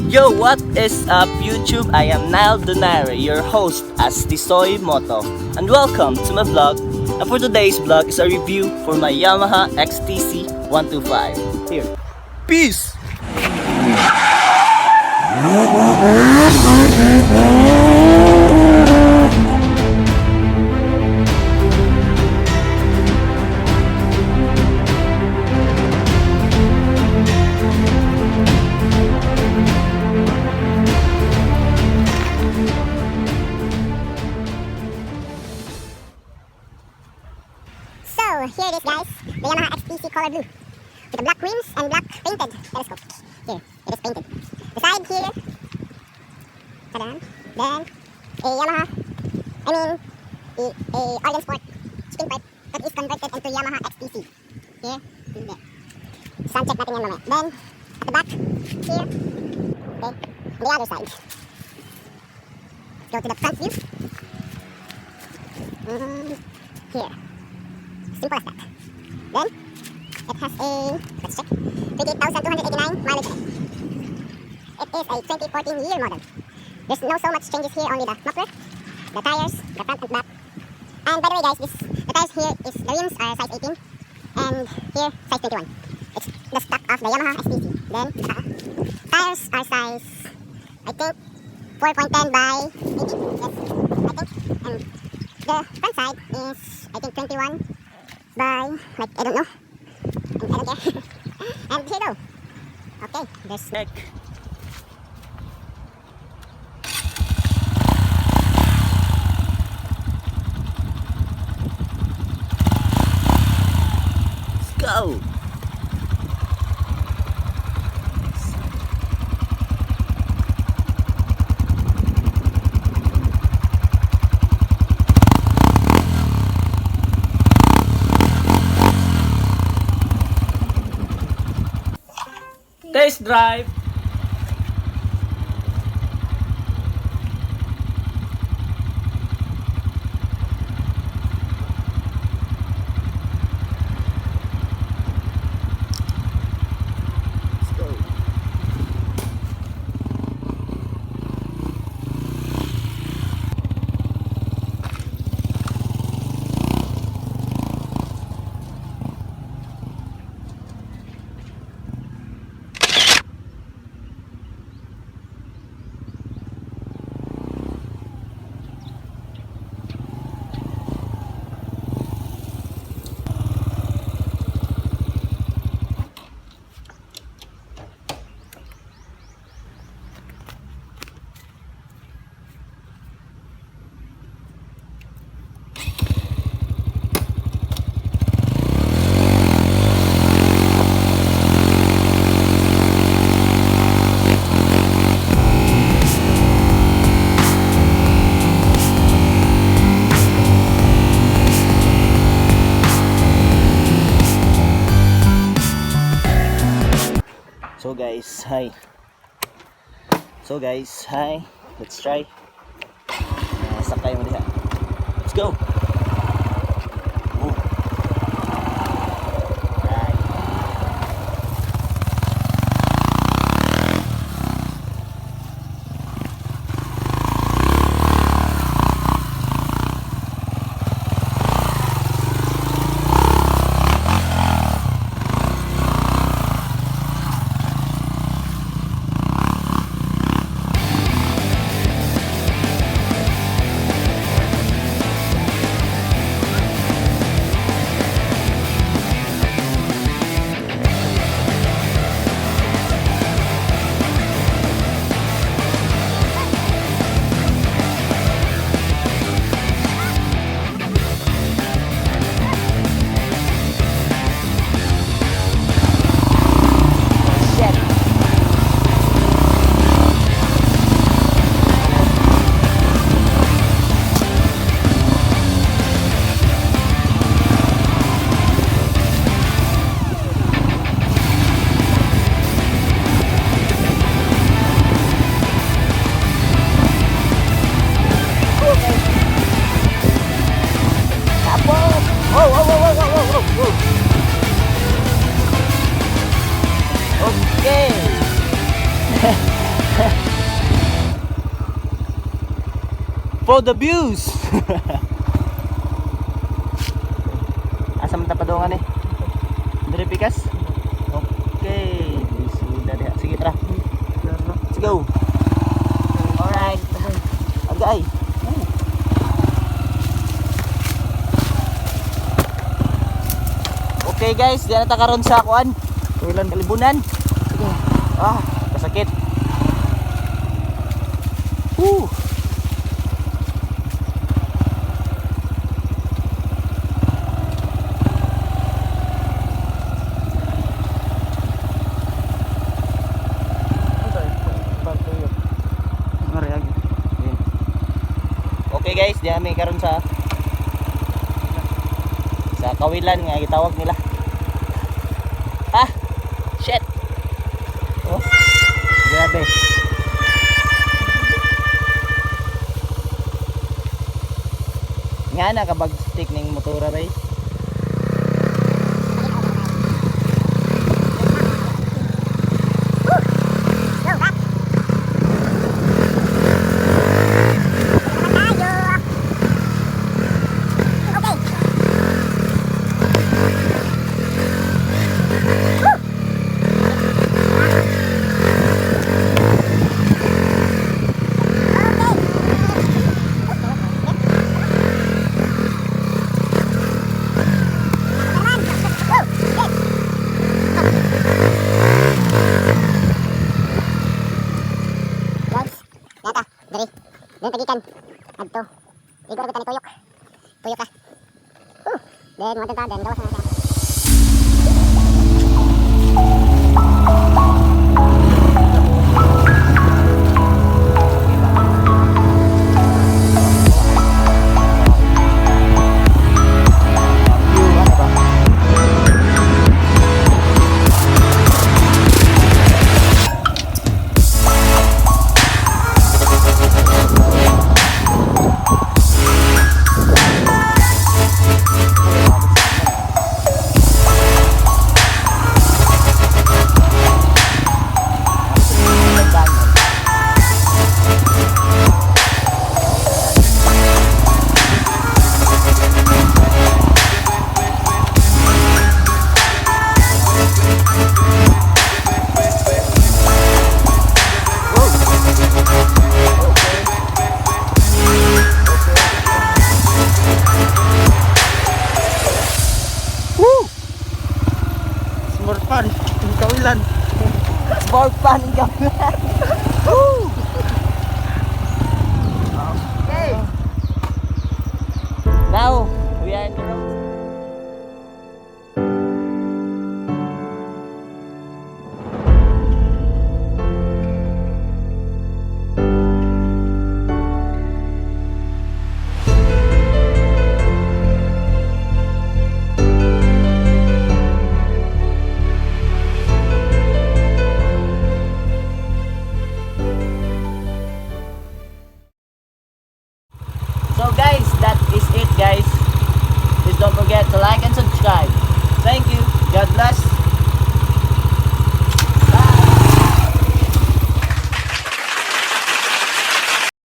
Yo, what is up YouTube? I am Nile Donaire, your host as Tisoy Moto, and welcome to my vlog. And for today's vlog is a review for my Yamaha XTC 125. Here. Peace! So here it is, guys, the Yamaha XTC color blue with the black rims and black painted telescope. Here, it is painted. The side here, ta-da. Then a Yamaha, a Orient Sport spin pipe that is converted into Yamaha XTC. Here, there. Sound check natin yan mamaya. Then, at the back, here, okay, on the other side. Go to the front view. Here. Simple as that. Then, it has a, let's check, 28,289 mileage on it. It is a 2014 year model. There's no so much changes here, only the muffler, the tires, the front and back. And by the way guys, the tires here is, the rims are size 18, and here, size 21. It's the stock of the Yamaha XTC. Then, tires are size, I think, 4.10 by 18, yes, I think. And the front side is, I think, 21 by, like, I don't know. I don't care. And here you go. Okay, there's Neck. Let's go. Test drive. Let's go. So guys, hi. Let's try. Sakay mo diha. Let's go. Show the views. Asa man tapadongan eh? Dire pikas. Okay. Sudah deh. Sige tara. Let's go. Alright. Agay. Okay guys, diyan na ta karon sa kuan. Tulan kalibunan. Ah, kasakit. Okay guys, diyan may karon sa kawilan nga gitawag nila. Ah, shit. Oh, grabe. Nga na kabag stick ning motora ray. Then tagikan adto. Igor ko tani tuyok. Tuyok ka. Then mo ta then gawas na siya. More fun in kawilan. More fun in kawilan. Okay. Now, we are in the road. So guys, that is it guys. Please don't forget to like and subscribe. Thank you. God bless.